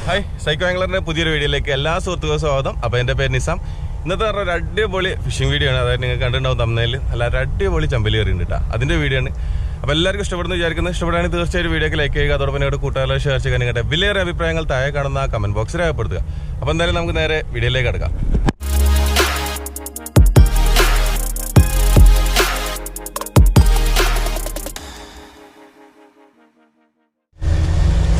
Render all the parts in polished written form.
Hi psychoangler പുതിയൊരു വീഡിയോയിലേക്ക് എല്ലാ സുഹൃത്തുക്കൾക്കും സ്വാഗതം. അപ്പോൾ എൻ്റെ പേര് നിസാം. ഇന്നത്തെ പറഞ്ഞ ഒരു അടിപൊളി ഫിഷിംഗ് വീഡിയോ ആണ്. അതായത് നിങ്ങൾ കണ്ടിട്ടുണ്ടാവും തമ്മിൽ നല്ല ഒരു അടിപൊളി ചമ്പലി കയറിയുണ്ട് കേട്ടോ. അതിൻ്റെ വീഡിയോ ആണ്. അപ്പോൾ എല്ലാവർക്കും ഇഷ്ടപ്പെടുന്നു വിചാരിക്കുന്നത്. ഇഷ്ടപ്പെടുകയാണെങ്കിൽ തീർച്ചയായും വീഡിയോക്ക് ലൈക്ക് ചെയ്യുക. അതോടൊപ്പം നിങ്ങളുടെ കൂട്ടുകാരെ ഷെയർ ചെയ്യുക. നിങ്ങളുടെ വിലയേറെ അഭിപ്രായങ്ങൾ താഴെ കാണുന്ന കമൻറ്റ് ബോക്സിൽ രേഖപ്പെടുത്തുക. അപ്പോൾ എന്തായാലും നമുക്ക് നേരെ വീഡിയോയിലേക്ക് കിടക്കാം.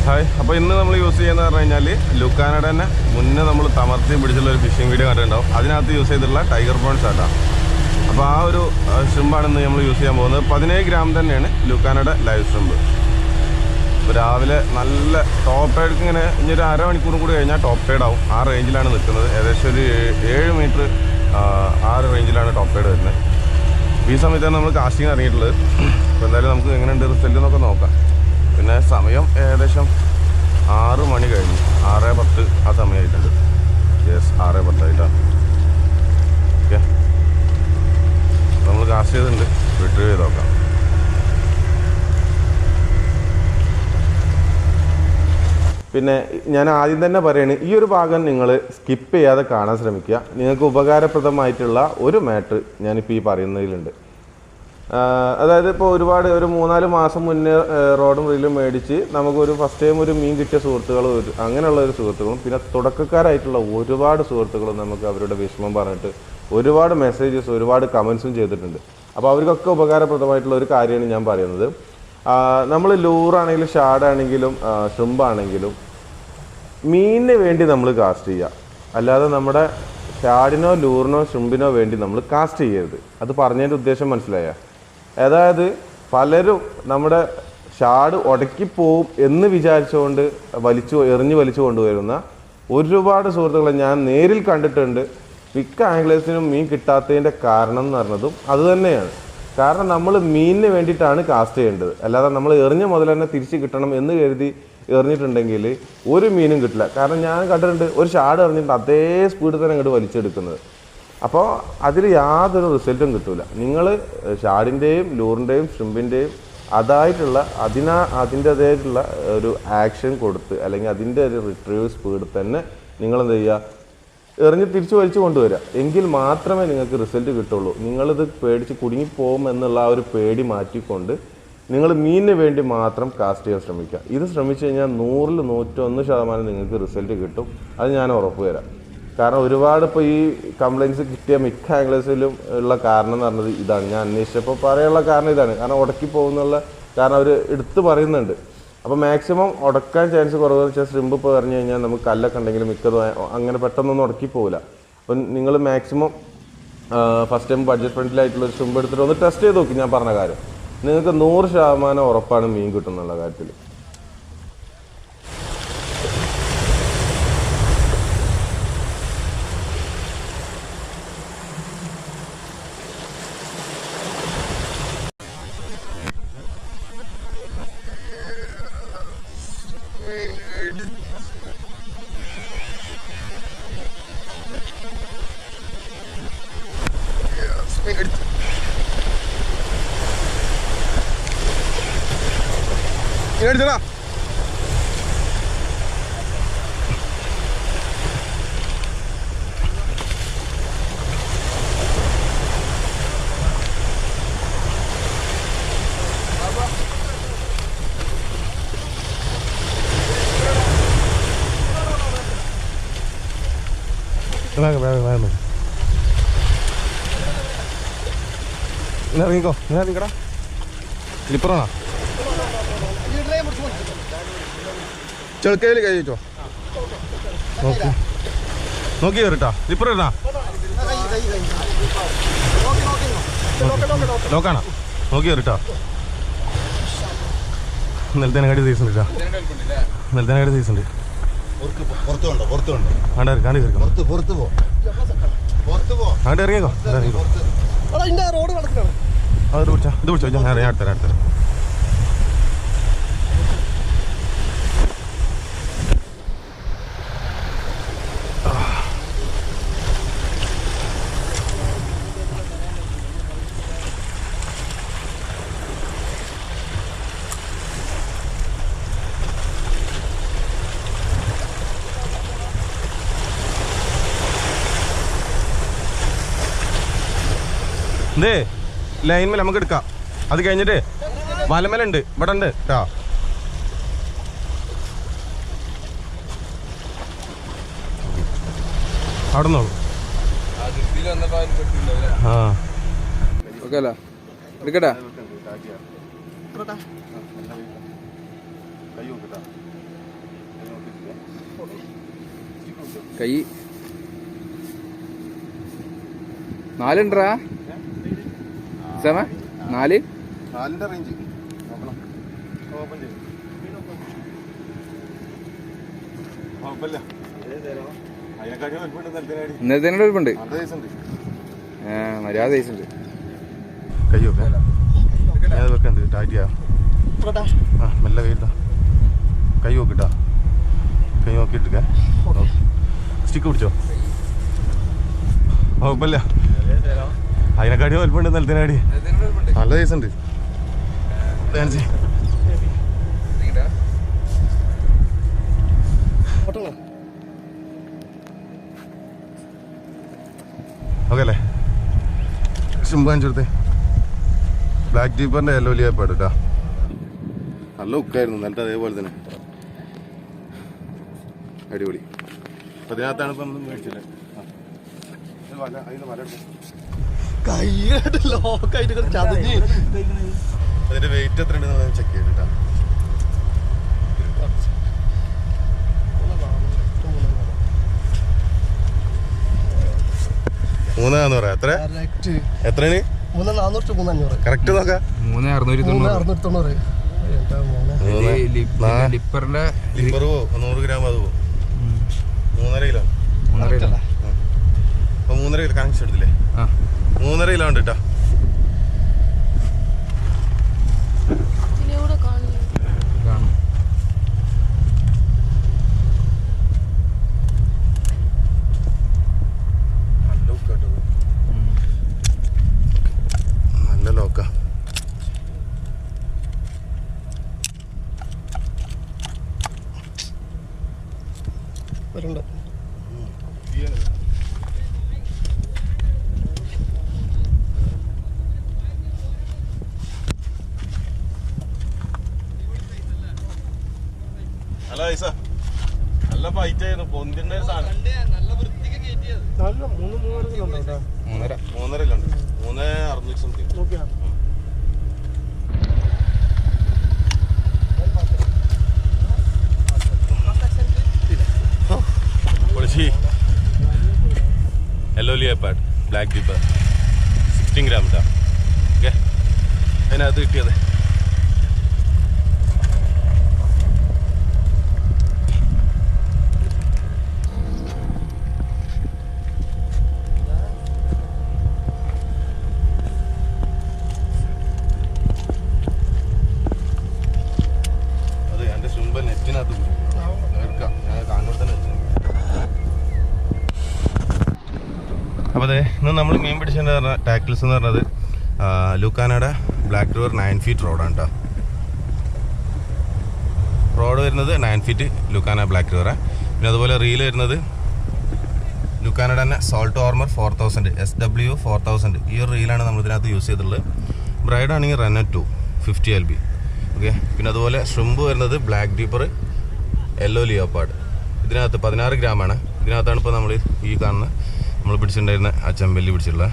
ഹായ്, അപ്പോൾ ഇന്ന് നമ്മൾ യൂസ് ചെയ്യുന്നത് പറഞ്ഞു കഴിഞ്ഞാൽ ലുക്കാനയുടെ തന്നെ മുന്നേ നമ്മൾ തമർത്തി പിടിച്ചുള്ള ഒരു ഫിഷിംഗ് വീഡിയോ കണ്ടിട്ടുണ്ടാവും. അതിനകത്ത് യൂസ് ചെയ്തിട്ടുള്ള ടൈഗർ പ്രോൺസ് ആട്ടാണ്. അപ്പോൾ ആ ഒരു ഷ്രിമ്പാണ് ഇന്ന് നമ്മൾ യൂസ് ചെയ്യാൻ പോകുന്നത്. 17 ഗ്രാം തന്നെയാണ് ലുക്കാനയുടെ ലൈവ് ഷ്രിമ്പ്. ഇപ്പോൾ രാവിലെ നല്ല ടോപ്പ് ടൈഡ് ഇങ്ങനെ ഇനി ഒരു അരമണിക്കൂറും കൂടി കഴിഞ്ഞാൽ ടോപ്പ് ടൈഡ് ആവും. ആ റേഞ്ചിലാണ് നിൽക്കുന്നത്. ഏകദേശം ഒരു 7 മീറ്റർ ആ ഒരു റേഞ്ചിലാണ് ടോപ്പ് ടൈഡ് വരുന്നത്. ഈ സമയത്താണ് നമ്മൾ കാസ്റ്റിംഗ് ഇറങ്ങിയിട്ടുള്ളത്. അപ്പോൾ എന്തായാലും നമുക്ക് എങ്ങനെയുണ്ട് റിസൾട്ട് എന്നൊക്കെ നോക്കാം. പിന്നെ സമയം ഏകദേശം 6 മണി കഴിഞ്ഞു. 6:10 ആ സമയമായിട്ടുണ്ട്. യെസ്, 6:10 ആയിട്ടാണ്. ഓക്കെ, നമ്മൾ കാസ്റ്റ് ചെയ്തിട്ടുണ്ട്. റിട്രീവ് ചെയ്ത് നോക്കാം. പിന്നെ ഞാൻ ആദ്യം തന്നെ പറയാണ്, ഈ ഒരു ഭാഗം നിങ്ങൾ സ്കിപ്പ് ചെയ്യാതെ കാണാൻ ശ്രമിക്കുക. നിങ്ങൾക്ക് ഉപകാരപ്രദമായിട്ടുള്ള ഒരു മാറ്റർ ഞാനിപ്പോൾ ഈ പറയുന്നതിലുണ്ട്. അതായത് ഇപ്പോൾ ഒരു 3-4 മാസം മുന്നേ റോഡും റീലും മേടിച്ച് നമുക്കൊരു ഫസ്റ്റ് ടൈം ഒരു മീൻ കിട്ടിയ സുഹൃത്തുക്കളും അങ്ങനെയുള്ള ഒരു സുഹൃത്തുക്കളും പിന്നെ തുടക്കക്കാരായിട്ടുള്ള ഒരുപാട് സുഹൃത്തുക്കളും നമുക്ക് അവരുടെ വിഷമം പറഞ്ഞിട്ട് ഒരുപാട് മെസ്സേജസ് ഒരുപാട് കമൻസും ചെയ്തിട്ടുണ്ട്. അപ്പോൾ അവർക്കൊക്കെ ഉപകാരപ്രദമായിട്ടുള്ള ഒരു കാര്യമാണ് ഞാൻ പറയുന്നത്. നമ്മൾ ലൂറാണെങ്കിലും ഷാഡാണെങ്കിലും ഷ്രിമ്പാണെങ്കിലും മീനിന് വേണ്ടി നമ്മൾ കാസ്റ്റ് ചെയ്യുക, അല്ലാതെ നമ്മുടെ ഷാഡിനോ ലൂറിനോ ഷ്രിമ്പിനോ വേണ്ടി നമ്മൾ കാസ്റ്റ് ചെയ്യരുത്. അത് പറഞ്ഞതിൻ്റെ ഉദ്ദേശം മനസ്സിലായ? അതായത് പലരും നമ്മുടെ ഷാഡ് ഉടക്കിപ്പോവും എന്ന് വിചാരിച്ചുകൊണ്ട് എറിഞ്ഞ് വലിച്ചു കൊണ്ടുവരുന്ന ഒരുപാട് സുഹൃത്തുക്കളെ ഞാൻ നേരിൽ കണ്ടിട്ടുണ്ട്. മിക്ക ആംഗ്ലേഴ്സിനും മീൻ കിട്ടാത്തതിൻ്റെ കാരണം എന്ന് പറഞ്ഞതും അതുതന്നെയാണ്. കാരണം നമ്മൾ മീനിന് വേണ്ടിയിട്ടാണ് കാസ്റ്റ് ചെയ്യേണ്ടത്, അല്ലാതെ നമ്മൾ എറിഞ്ഞ മുതൽ തന്നെ തിരിച്ച് കിട്ടണം എന്ന് കരുതി എറിഞ്ഞിട്ടുണ്ടെങ്കിൽ ഒരു മീനും കിട്ടില്ല. കാരണം ഞാൻ കണ്ടിട്ടുണ്ട്, ഒരു ഷാഡ് എറിഞ്ഞിട്ട് അതേ സ്പീഡിൽ തന്നെ അങ്ങോട്ട് വലിച്ചെടുക്കുന്നത്. അപ്പോൾ അതിൽ യാതൊരു റിസൾട്ടും കിട്ടില്ല. നിങ്ങൾ ഷാഡിൻ്റെയും ലൂറിൻ്റെയും ഷ്രിമ്പിൻ്റെയും അതിൻ്റേതായിട്ടുള്ള ഒരു ആക്ഷൻ കൊടുത്ത് അല്ലെങ്കിൽ അതിൻ്റെ ഒരു റിട്രീവ് സ്പീഡ് തന്നെ നിങ്ങളെന്ത് ചെയ്യുക, എറിഞ്ഞ് തിരിച്ച് വലിച്ചു കൊണ്ടുവരിക. എങ്കിൽ മാത്രമേ നിങ്ങൾക്ക് റിസൾട്ട് കിട്ടുള്ളൂ. നിങ്ങളിത് പേടിച്ച് കുടുങ്ങിപ്പോകും എന്നുള്ള ആ ഒരു പേടി മാറ്റിക്കൊണ്ട് നിങ്ങൾ മീനിന് വേണ്ടി മാത്രം കാസ്റ്റ് ചെയ്യാൻ ശ്രമിക്കുക. ഇത് ശ്രമിച്ചു കഴിഞ്ഞാൽ 100-ൽ 101% നിങ്ങൾക്ക് റിസൾട്ട് കിട്ടും. അത് ഞാൻ ഉറപ്പ് തരാം. കാരണം ഒരുപാട് ഇപ്പോൾ ഈ കംപ്ലയിൻറ്റ്സ് കിട്ടിയ മിക്ക ആംഗ്ലേഴ്സിലും ഉള്ള കാരണം എന്ന് പറഞ്ഞത് ഇതാണ്. ഞാൻ അന്വേഷിച്ചപ്പോൾ പറയാനുള്ള കാരണം ഇതാണ്. കാരണം ഉടക്കി പോകുന്നുള്ള കാരണം അവർ എടുത്ത് പറയുന്നുണ്ട്. അപ്പോൾ മാക്സിമം ഉടക്കാൻ ചാൻസ് കുറവെന്ന് വെച്ചാൽ ഷ്രിമ്പ് ഇപ്പോൾ പറഞ്ഞു കഴിഞ്ഞാൽ നമുക്ക് കല്ലൊക്കെ ഉണ്ടെങ്കിലും മിക്കതും അങ്ങനെ പെട്ടെന്നൊന്നും ഉടക്കി പോകില്ല. അപ്പം നിങ്ങൾ മാക്സിമം ഫസ്റ്റ് ടൈം ബഡ്ജറ്റ് ഫ്രണ്ട്ലിയായിട്ടുള്ള ഷ്രിമ്പ് എടുത്തിട്ട് ഒന്ന് ടെസ്റ്റ് ചെയ്ത് നോക്കി. ഞാൻ പറഞ്ഞ കാര്യം നിങ്ങൾക്ക് 100% ഉറപ്പാണ് മീൻ കിട്ടുന്നുള്ള കാര്യത്തിൽ. എടുത്തടാ, ഇറങ്ങിക്കോ. ഇറങ്ങിക്കടാ, സ്ലിപ്പറാണോ? ചെളുക്കയിൽ കൈ വെച്ചോ. നോക്കി കയറിട്ടാ, സ്ലിപ്പർ ഇടാ. നോക്കാണോ? നോക്കി കയറിട്ടാ. നെൽത്തേനക്കാടി സൈസ് ഉണ്ട്. നെൽത്തേനക്കാടി സൈസ് ഉണ്ട്. അങ്ങോട്ട് ഇറങ്ങിക്കോ. അത് പിടിച്ചോ. ഞാൻ അടുത്തരാം. ഇതേ ലൈൻമേൽ നമുക്ക് എടുക്കാം. അത് കഴിഞ്ഞിട്ട് വലമേലുണ്ട്, ഇവിടെ ഉണ്ട് കേട്ടോ. അവിടെ നോളൂ. ആ ഓക്കെ അല്ല എടുക്കട്ടെ. കൈ 4 4 4ന്റെ റേഞ്ച് നോക്കണം. ഇന്നലത്തെ എളുപ്പുണ്ട്. മര്യാദ സൈസ് ഉണ്ട്. കയ്യൊക്കെ വെക്കണ്ട് ടാറ്റിയാ. ആ മെല്ലെ കയ്യിട്ടാ. കൈ നോക്കിട്ടാ. കൈ നോക്കിയിട്ടിരിക്കാൻ സ്റ്റിക്ക് പിടിച്ചോ. കുഴപ്പമില്ല. അതിനെക്കാട്ടി വലുപ്പമുണ്ട് നിലത്തിനാടി. നല്ല സൈസ് ഉണ്ട്. ഓക്കെ അല്ലേ? കാണിച്ചെടുത്തേ. ബ്ലാക്ക് ഡീപ്പറിന്റെ യെല്ലോ ലിയാപ്പാട് കേട്ടോ. നല്ല ഉക്കായിരുന്നു എന്നിട്ട് അതേപോലെ തന്നെ അടിപൊളി. അതിനകത്താണ് ഇപ്പം നമ്മൾ മേടിച്ചില്ലേ. അതിന്റെ വെയിറ്റ് എത്ര ഉണ്ടെന്ന് ചെക്ക് ചെയ്തിട്ടാ. 3,400. എത്രയാണ്? 3,400 കറക്റ്റ് നോക്കാം. 3,690. ലിപ്പർ 100 ഗ്രാം അത് പോകും. 3.5 കിലോ. 3.5 കിലോ കാണിച്ചു എടുത്തില്ലേ? 3.5 കിലോ ഉണ്ട് കേട്ടോ. നല്ല ലോക്ക. നല്ല പൈസ, നല്ല ഫൈറ്റ് ആയിരുന്നു. പൊന്തിന്റെ സാധനം 3.5 ഉണ്ട്. 3,600 സംതിങ്. യെല്ലോ ലിയാപ്പാഡ് ബ്ലാക്ക് ഡീപ്പർ 16 ഗ്രാം ഇട്ടാ. ഓക്കെ, അതിനകത്ത് കിട്ടിയത്. അത് എൻ്റെ ചുമ്പൽ നെറ്റിനകത്ത് എടുക്കാം. ഞാൻ കാണുമ്പോൾ തന്നെ. അപ്പോൾ അതെ, ഇന്ന് നമ്മൾ മീൻ പിടിച്ചതിൻ്റെ ടാക്കിൾസ് എന്ന് പറഞ്ഞത് ലൂക്കാനയുടെ ബ്ലാക്ക് റിവർ 9 ഫീറ്റ് റോഡാണ് കേട്ടോ. റോഡ് വരുന്നത് 9 ഫീറ്റ് ലൂക്കാന ബ്ലാക്ക് റിവറാണ്. പിന്നെ അതുപോലെ റീൽ വരുന്നത് ലൂക്കാനയുടെ തന്നെ സോൾട്ട് ഓർമർ 4000 SW 4000. ഈ ഒരു റീലാണ് നമ്മൾ ഇതിനകത്ത് യൂസ് ചെയ്തിട്ടുള്ളത്. ബ്രൈഡ് ആണെങ്കിൽ റെനോ 2 50 LB. ഓക്കെ, പിന്നെ അതുപോലെ ഷ്രിമ്പ് വരുന്നത് ബ്ലാക്ക് ഡീപ്പർ യെല്ലോ ലിയോപ്പാഡ്. ഇതിനകത്ത് 16 ഗ്രാമാണ്. ഇതിനകത്താണ് ഇപ്പോൾ നമ്മൾ ഈ കാണുന്ന നമ്മൾ പിടിച്ചിട്ടുണ്ടായിരുന്ന ആ ചെമ്പല്ലി പിടിച്ചിട്ടുള്ളത്.